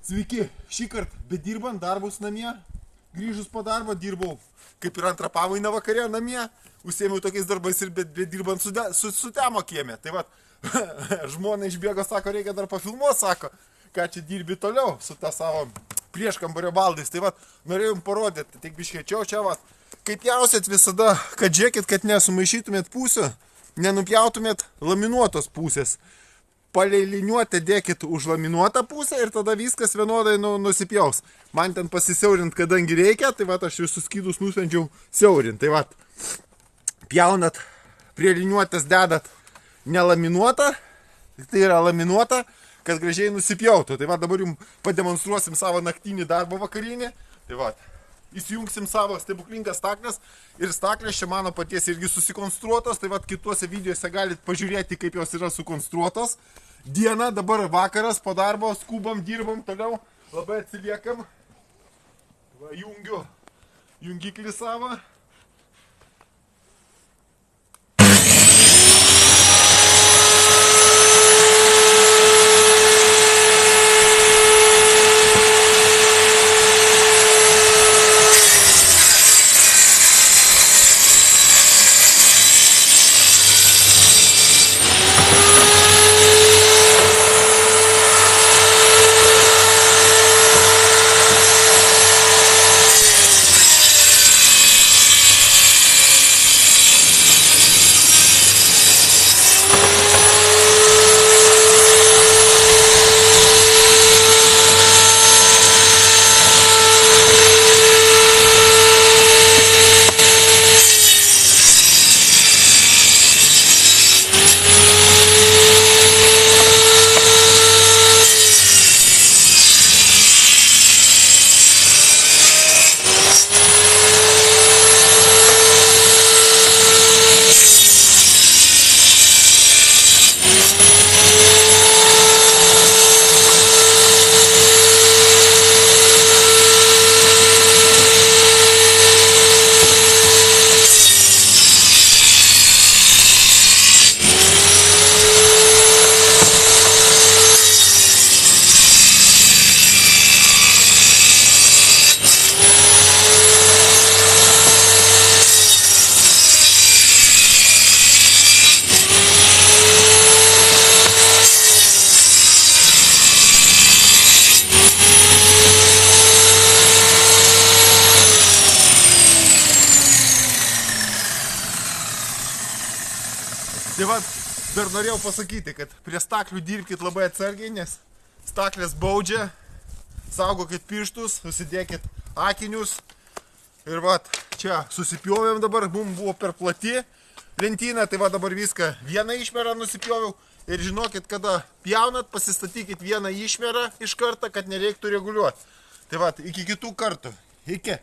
Sveiki, šį kartą bedirbant darbus namie, grįžus po darbo dirbau kaip ir antrą pamainą vakare namie, užsiėmiau tokiais darbais ir bedirbant su temo kieme. Tai vat, žmona išbėgo, sako, reikia dar pafilmuoti, sako, ką čia dirbi toliau su ta savo prieškambario baldais. Tai vat, norėjau jums parodyti, tik biškėčiau čia vat, kaip pjausėt visada, kad žiūrėkit, kad nesumaišytumėt pusių, nenupjautumėt laminuotos pusės. Palei liniuotę dėkit už laminuotą pusę ir tada viskas vienodai nusipjaus. Man ten pasisiaurint, kadangi reikia, tai vat aš visus skydus nusprendžiau siaurint. Tai vat, pjaunat prie liniuotės, dedat nelaminuotą, tai yra laminuota, kad gražiai nusipjautų. Tai vat dabar jums pademonstruosim savo naktinį darbą vakarinį. Tai vat, įsijungsim savo stebuklingas stakles ir staklės čia mano paties irgi susikonstruotos. Tai vat kituose videose galit pažiūrėti, kaip jos yra sukonstruotos. Diena, dabar vakaras, po darbo, skubam, dirbam, toliau, labai atsiliekam. Va, jungiu jungiklį savo. Tai va, dar norėjau pasakyti, kad prie staklių dirbkit labai atsargiai, nes staklės baudžia, saugokit pirštus, susidėkit akinius. Ir va, čia susipjovėm dabar, mums buvo per plati lentyna, tai va dabar viską vieną išmerą nusipjoviau. Ir žinokit, kada pjaunat, pasistatykit vieną išmerą iš karto, kad nereiktų reguliuoti. Tai va, iki kitų kartų. Iki.